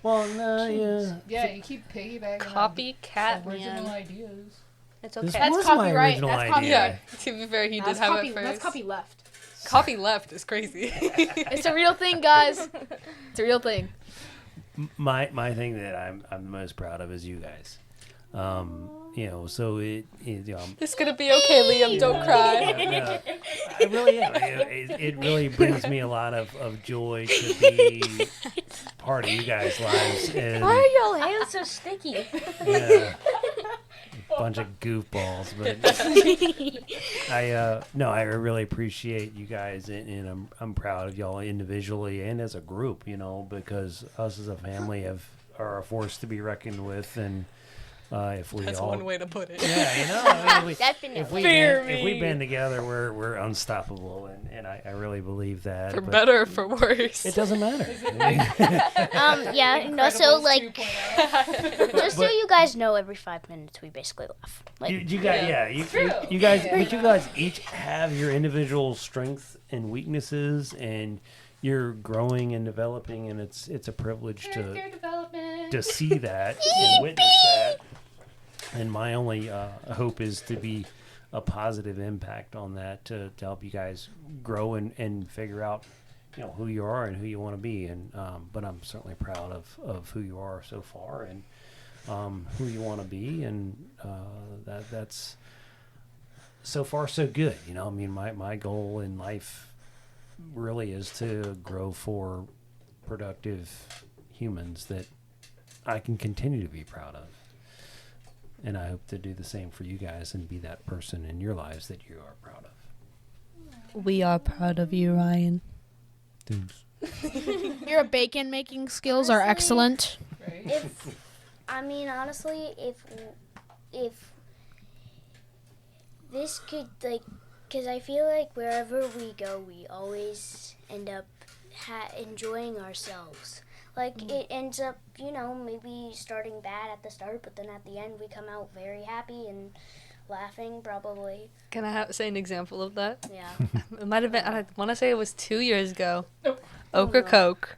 well, no, yeah. Yeah, you keep piggybacking Copycat, on original man. ideas. It's This okay. was That's my copyright. original That's idea. copyright. Yeah. To be fair, he did That's have copy, it first. that's copy left. Copy left is crazy. It's a real thing, guys. It's a real thing. My thing that I'm the most proud of is you guys. So It's gonna be okay, Liam. Don't cry. no, I really am. It really brings me a lot of joy to be part of you guys' lives. And, Why are y'all hands so sticky? yeah, bunch of goofballs, but I really appreciate you guys, and I'm proud of y'all individually and as a group, because us as a family are a force to be reckoned with, and If we That's all, one way to put it. yeah, you know, I mean, Definitely. if we band together, we're unstoppable, and I really believe that. For but better or for worse. it doesn't matter. Yeah, and also like, oh. just so you guys know, every 5 minutes we basically laugh. Like, You guys, you guys, but you guys each have your individual strengths and weaknesses, and you're growing and developing, and it's a privilege Character development. to see that and witness that. And my only hope is to be a positive impact on that to help you guys grow and figure out, who you are and who you want to be. And but I'm certainly proud of who you are so far and who you want to be, and that's so far so good. I mean, my goal in life really is to grow for productive humans that I can continue to be proud of. And I hope to do the same for you guys and be that person in your lives that you are proud of. We are proud of you, Ryan. Thanks. Your bacon making skills are excellent. Right? Honestly, if this could, because I feel like wherever we go, we always end up enjoying ourselves. It ends up, maybe starting bad at the start, but then at the end we come out very happy and laughing, probably. Can I say an example of that? Yeah. It might have been, I want to say it was 2 years ago. Nope. Ochre no. Coke.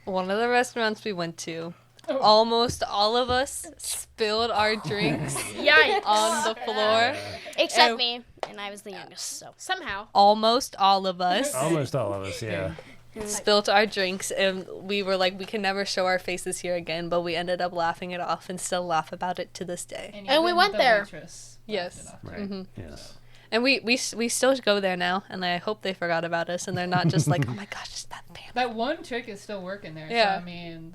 One of the restaurants we went to. Almost all of us spilled our drinks Yikes. on the floor. Except And me, and I was the youngest, so. Somehow. Almost all of us Almost all of us, yeah. spilled our drinks, and we were like, we can never show our faces here again, but we ended up laughing it off and still laugh about it to this day. And we even went the there. waitress Yes. laughed it off. Right. Mhm. Yes. And we still go there now, and I hope they forgot about us, and they're not just like, oh my gosh, it's that family. That one chick is still working there. Yeah. So, I mean,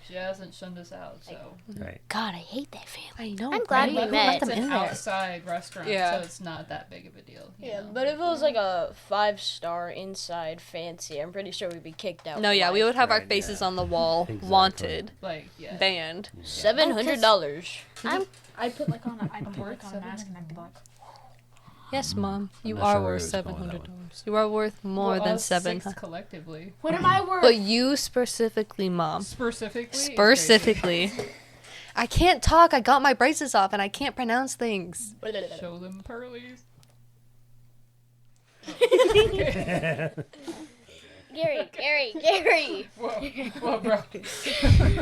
she hasn't shunned us out. So Right. God, I hate that family. I know. I'm glad right? we Who met. let it's them an in there? outside restaurant, Yeah. so it's not that big of a deal. you Yeah, know? but if it was like a 5-star inside fancy, I'm pretty sure we'd be kicked out. No, for yeah, we life. would have our Right, faces yeah. on the wall, Exactly. wanted, Like, yeah. banned. $700. I'd put like on a mask and I'd be like, Yes, Mom, you not are sure where worth it was going with that $700. You are worth more Well, than us seven. six collectively. what am I worth? But you specifically, Mom. Specifically. is Specifically. I can't talk. I got my braces off and I can't pronounce things. crazy. Show them pearlies. Gary. Whoa, whoa, bro.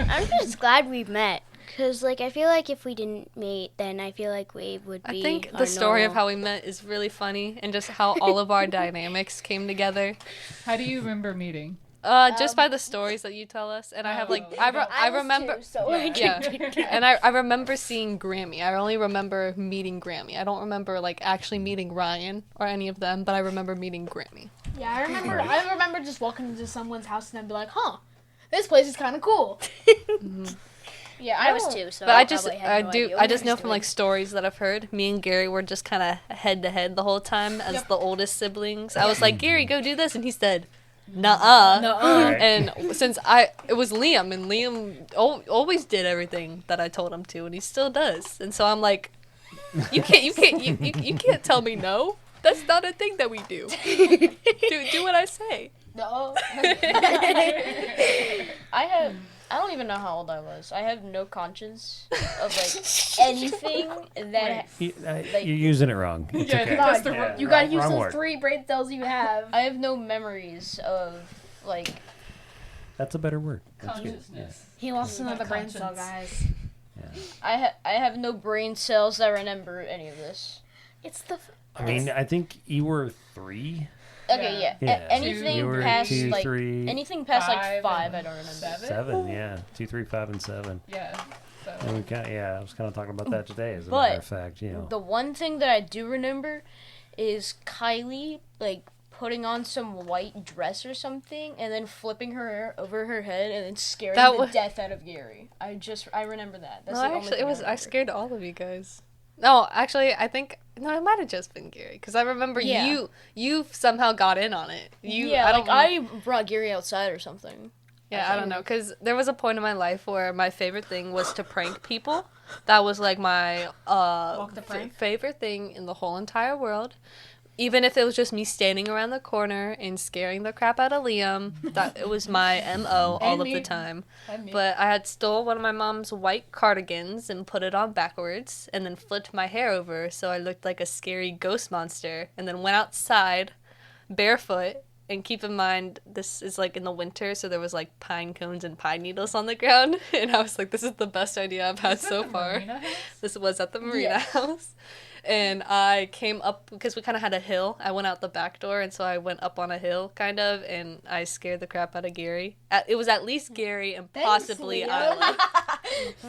I'm just glad we met. Because, I feel like if we didn't meet, then I feel like we would be I think our the story of normal- how we met is really funny and just how all of our dynamics came together. How do you remember meeting? Just by the stories that you tell us. And I have I remember. Yeah. And I remember seeing Grammy. I only remember meeting Grammy. I don't remember actually meeting Ryan or any of them, but I remember meeting Grammy. Yeah, I remember just walking into someone's house and I'd be like, huh, this place is kind of cool. Yeah, I was too, so But I just probably had no idea I what just was know from doing. stories that I've heard. Me and Gary were just kind of head to head the whole time as the oldest siblings. I was like, Gary, go do this, and he said, nuh-uh. Right. And since it was Liam, and Liam always did everything that I told him to, and he still does. And so I'm like, you can't tell me no. That's not a thing that we do. Do what I say. No. I don't even know how old I was. I have no conscience of anything that You're using it wrong. It's Yeah, okay. that's the Yeah, You gotta use wrong those word. 3 brain cells you have. I have no memories of That's a better word. That's good. Consciousness. He lost Not another brain cell, conscience. guys. Yeah. I have no brain cells that remember any of this. It's the. I mean, I think you were 3. Okay, yeah. Yeah. Anything You were past 2, 3, anything past 5 5, I and don't remember. 7? 7. Yeah, 2, 3, 5, and 7. Yeah. So. And we I was kind of talking about that today, as a But matter of fact. The one thing that I do remember is Kylie putting on some white dress or something and then flipping her hair over her head and then scaring the death out of Gary. I remember that. That's No, the only actually, thing I remember. scared all of you guys. No, actually, I think it might have just been Gary because I remember you somehow got in on it. I I brought Gary outside or something. Yeah, I don't know, because there was a point in my life where my favorite thing was to prank people. That was like my Walk the prank? favorite thing in the whole entire world. Even if it was just me standing around the corner and scaring the crap out of Liam, that it was my MO all of the time. But I had stole one of my mom's white cardigans and put it on backwards and then flipped my hair over so I looked like a scary ghost monster and then went outside barefoot. And keep in mind, this is like in the winter, so there was like pine cones and pine needles on the ground. And I was like, this is the best idea I've had so far. This was at the Marina House. And I came up, because we kind of had a hill. I went out the back door, and so I went up on a hill, kind of, and I scared the crap out of Gary. It was at least Gary and possibly Isla. Oh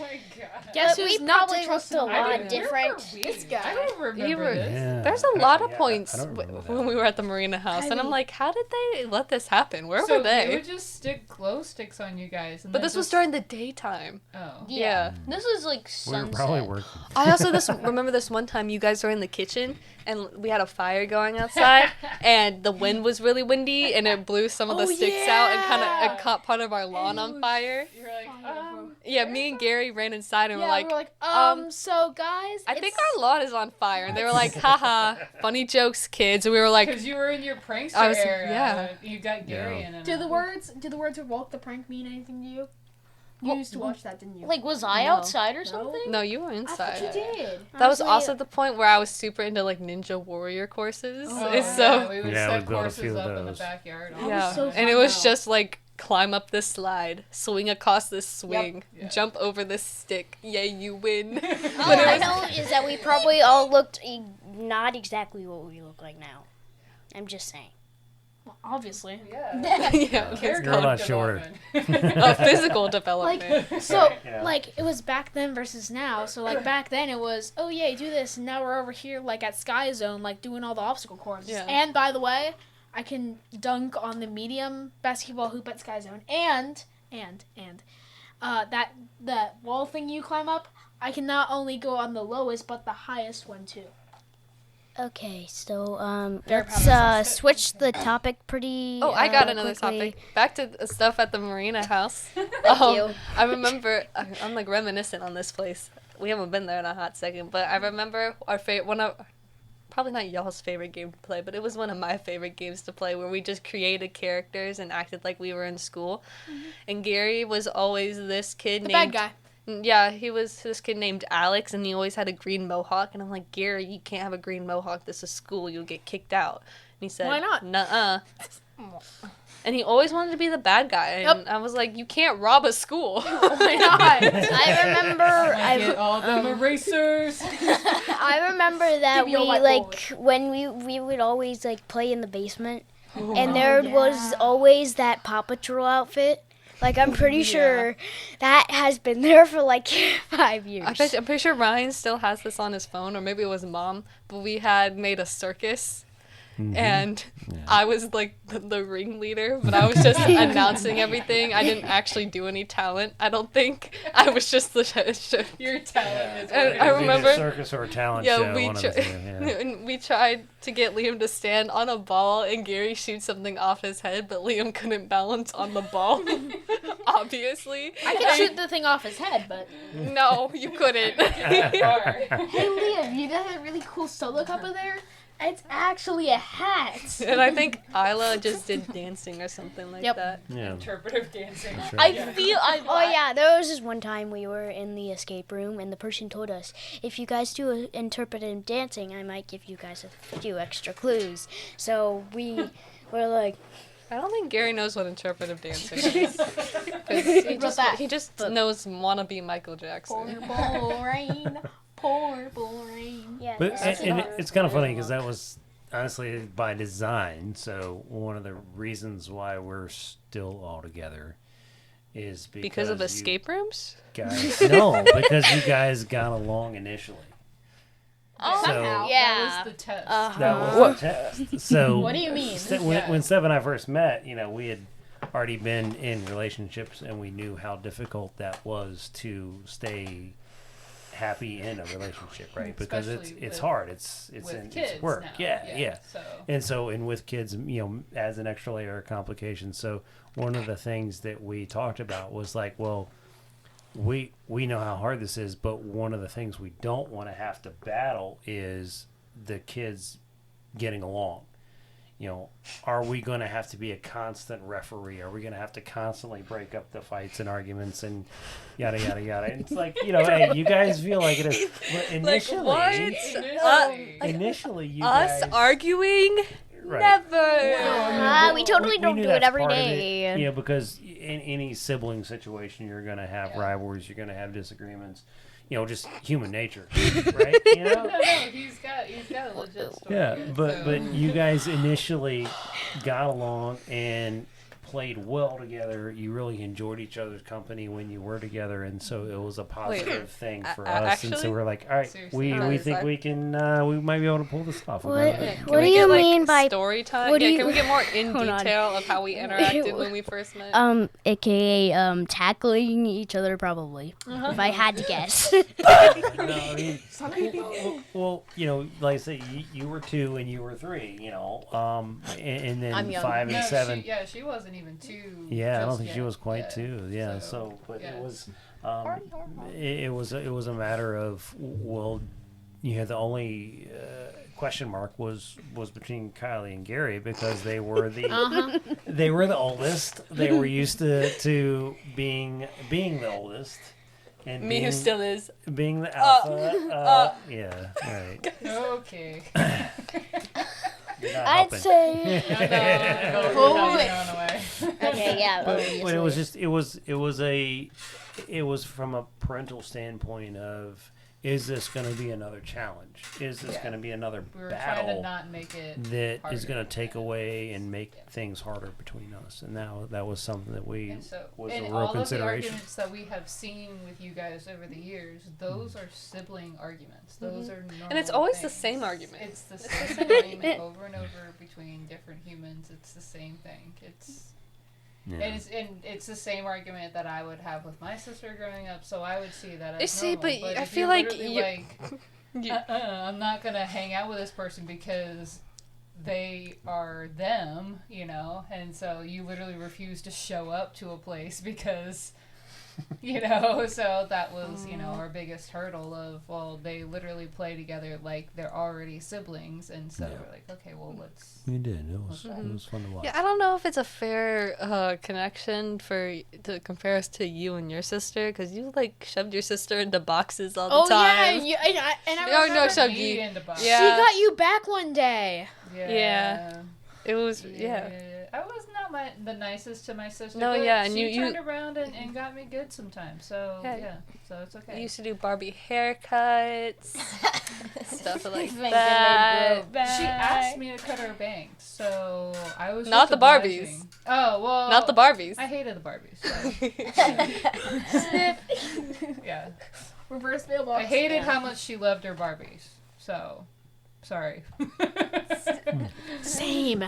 my god. Guess But who's we not to probably trust looked a in lot life? different. This guy. I don't remember You were- this. Yeah. There's a lot of Yeah, points I don't remember that. when we were at the Marina House, and I'm like, how did they let this happen? Where So were they? would just stick glow sticks on you guys. And But then this was just- during the daytime. Oh. Yeah. This was like We were sunset. probably working. I also remember this one time you guys were in the kitchen and we had a fire going outside and the wind was really windy and it blew some of the sticks out and kind of it caught part of our lawn on fire. You're like, Yeah, me and Gary ran inside and Yeah, were like, so guys, I think our lawn is on fire. And they were like, haha, funny jokes, kids. And we were like, because you were in your prankster I was- era. yeah. You got Gary in it. do the words of walk the prank mean anything to you? You used to watch that, didn't you? Like, was I No. outside or something? no, you were I inside. thought you did. That was Honestly, also the point where I was super into like Ninja Warrior courses. Oh, It's yeah, so, we would Yeah, set we built a courses few of up in the those. backyard. Oh, yeah. so And it fun, was though. just like climb up this slide, swing across this swing, Yeah. jump over this stick. Yay, you win. All I know is that we probably all looked not exactly what we look like now. I'm just saying. Well, obviously. Yeah. Yeah, You're a lot shorter. physical development. So, Yeah. like, it was back then versus now. So, like, back then it was, oh, yeah, do this. And now we're over here, like, at Sky Zone, like, doing all the obstacle courses. Yeah. And, by the way, I can dunk on the medium basketball hoop at Sky Zone. And, that wall thing you climb up, I can not only go on the lowest, but the highest one, too. Okay, so Very proud let's of myself. switch the topic pretty. Oh, I got another quickly. topic. Back to the stuff at the Marina House. Thank you. I remember, I'm like reminiscent on this place. We haven't been there in a hot second, but I remember our one of, probably not y'all's favorite game to play, but it was one of my favorite games to play where we just created characters and acted like we were in school. And Gary was always this kid The named... bad guy. Yeah, he was this kid named Alex, and he always had a green mohawk. And I'm like, Gary, you can't have a green mohawk. This is school. You'll get kicked out. And he said, Why not? Nuh-uh. And he always wanted to be the bad guy. And I was like, you can't rob a school. Why not? I remember. I get all them erasers. I remember that Give we me a like whiteboard. when we would always like play in the basement, Oh, and there yeah. was always that Paw Patrol outfit. Like I'm pretty sure that has been there for like 5 years. I'm pretty sure Ryan still has this on his phone, or maybe it was Mom. But we had made a circus. And I was like the ringleader, but I was just announcing everything. I didn't actually do any talent, I don't think. I was just the Your talent is And what I it is. remember- Either circus or a talent show. we One of the two, yeah. and we tried to get Liam to stand on a ball, and Gary shoots something off his head, but Liam couldn't balance on the ball. Obviously, I can shoot the thing off his head, but... no, you couldn't. Hey, Liam, you got that really cool solo cup in there? It's actually a hat. And I think Isla just did dancing or something like Yep. that. Yeah. Interpretive dancing. That's I right. feel. Oh yeah, there was this one time we were in the escape room, and the person told us, if you guys do interpretive dancing, I might give you guys a few extra clues. So we were like, I don't think Gary knows what interpretive dancing is. 'Cause he just knows wannabe Michael Jackson. Purple rain, purple rain. yeah. But this is and not- it's kind of funny because that was honestly by design. So one of the reasons why we're still all together is Because of you escape rooms? guys. No, because you guys got along initially. Oh, So- yeah. That was the test. That was the test. So What do you mean? when Steph and I first met, we had already been in relationships, and we knew how difficult that was to stay happy in a relationship, right? Because Especially it's with- hard. It's kids work. now. Yeah. So And with kids, adds an extra layer of complication. So one of the things that we talked about was like, well, we know how hard this is, but one of the things we don't want to have to battle is the kids getting along. Are we going to have to be a constant referee? Are we going to have to constantly break up the fights and arguments and yada yada yada? And it's like, hey, you guys feel like it is. But initially, initially, you Us guys arguing? right. Never. We totally don't knew do it that's every part of day. because in any sibling situation, you're going to have rivalries. You're going to have disagreements. Just human nature, right? No, he's got a legit story. Yeah, here, but so. you guys initially got along and played well together. You really enjoyed each other's company when you were together, and so it was a positive thing for us. And so actually? we're like, all right, Seriously? we think we can, we might be able to pull this off. What Can we do you get, mean by story time? what do you- Can we get more in Hold on. detail of how we interacted when we first met? aka tackling each other probably, if I had to guess. No, I mean, well, like I say, you were 2 and you were 3, and then I'm young. 5 and 7. She wasn't even 2. Yeah, I don't just think she yet. was quite 2. Yeah, but yeah. it was, it was a matter of, well, the only question mark was between Kylie and Gary because they were the they were the oldest. They were used to being the oldest. And Me who still is. being the alpha. Yeah, right. Okay. You're not I'd helping. say. Away. Okay, yeah. But it was just it was from a parental standpoint of, is this going to be another challenge? Is this going to be another We were trying to battle not make it that harder. is going to take away and make things harder between us? And now that was something that And so, was a and real all of the consideration. arguments that we have seen with you guys over the years, those are sibling arguments. Those are normal And it's always the things. same argument. It's the same argument over and over between different humans. It's the same thing. Yeah. And it's the same argument that I would have with my sister growing up. So I would see that as You see, normal. but I if feel you're like literally you- I'm not gonna hang out with this person because they are them, and so you literally refuse to show up to a place because, so that was, our biggest hurdle of, well, they literally play together like they're already siblings, and so we're like, okay, well, let's... You did. It was fun to watch. Yeah, I don't know if it's a fair connection to compare us to you and your sister, because you shoved your sister into boxes all the time. Yeah, and I No, remember shoved Me you. into box. Yeah. she got you back one day. Yeah. It was yeah. I was not the nicest to my sister. No, but yeah, and she you turned around and got me good sometimes. So Yeah. so it's okay. I used to do Barbie haircuts, stuff like Thinking they that. broke She asked me to cut her bangs, so I was Not just the Barbies. obliging. Oh well, Not the Barbies. I hated the Barbies. So. Yeah, Reverse mailbox. I hated how much she loved her Barbies. So, sorry. Same.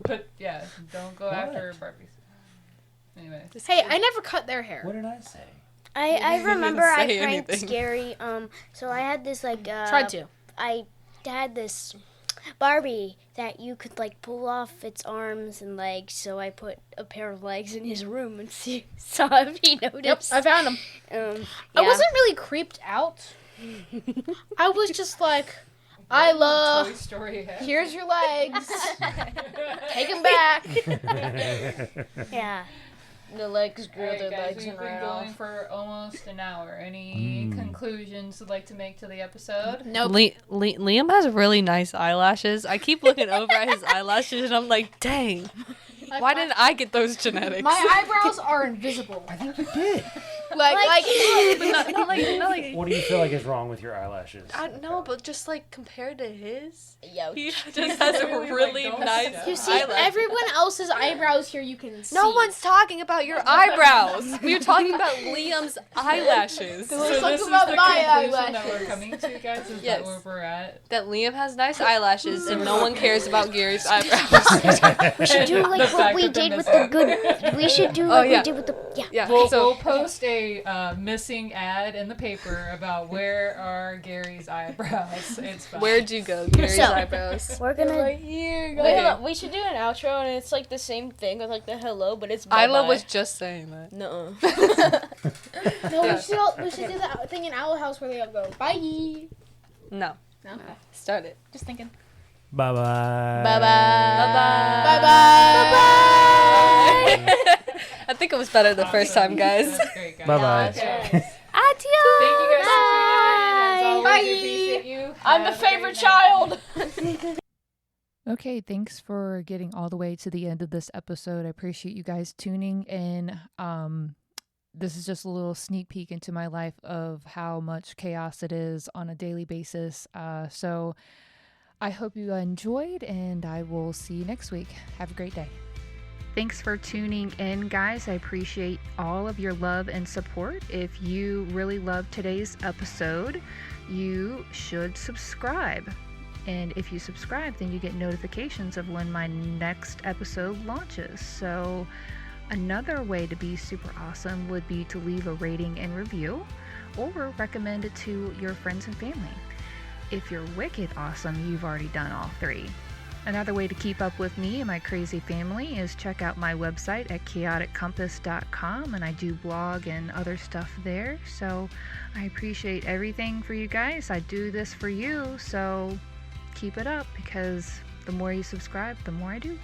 But yeah, don't go after Barbies. Anyway. Hey, I never cut their hair. What did I say? I remember didn't I say pranked anything. Scary. So I had this Tried to. I had this Barbie that you could pull off its arms and legs. So I put a pair of legs in his room and saw if he Yep, noticed. I found them. I wasn't really creeped out. I was just like, I love. Toy Story hat. Here's your legs. Take them back. Yeah. The legs grew Alright, their guys, legs we've and been ran going off. for almost an hour. Any conclusions you'd like to make to the episode? Nope. Liam has really nice eyelashes. I keep looking over at his eyelashes and I'm like, dang, why didn't I get those genetics? My eyebrows are invisible. I think you did. Like But not like What do you feel like is wrong with your eyelashes? I don't know, but just compared to his, Yo. he just has a really don't nice step. you see, eyelash. everyone else's eyebrows here you can see. No one's talking about your eyebrows. We were talking about Liam's eyelashes. So Let's talk this is about the my conclusion that eyelashes. we're coming to, guys? Is Yes. that where we're at? That Liam has nice eyelashes and no one cares about Gary's eyebrows. We should do The what fact we that they're did with missing. the good. We should do Oh, like yeah. we did with the. Yeah. Yeah. We'll So post a a missing ad in the paper about where are Gary's eyebrows. It's fine. Where'd you go, Gary's eyebrows? We're gonna. Right here, guys. Wait, hold on. We should do an outro, and it's like the same thing with like the hello, but it's bye-bye. Isla was just saying that. No. No, we should do that thing in Owl House where they all go bye. No. No, okay. Start it. Just thinking. Bye bye. Bye bye. Bye bye. I think it was better the first time, guys. That's great, guys. Bye bye. Okay. Adios. Thank you guys for tuning in. As always, Bye. we appreciate you. I'm the Have a great favorite night. child. Okay, thanks for getting all the way to the end of this episode. I appreciate you guys tuning in. This is just a little sneak peek into my life of how much chaos it is on a daily basis. So I hope you enjoyed, and I will see you next week. Have a great day. Thanks for tuning in, guys. I appreciate all of your love and support. If you really loved today's episode, you should subscribe. And if you subscribe, then you get notifications of when my next episode launches. So another way to be super awesome would be to leave a rating and review, or recommend it to your friends and family. If you're wicked awesome, you've already done all three. Another way to keep up with me and my crazy family is check out my website at chaoticcompass.com, and I do blog and other stuff there. So I appreciate everything for you guys. I do this for you, so keep it up, because the more you subscribe, the more I do.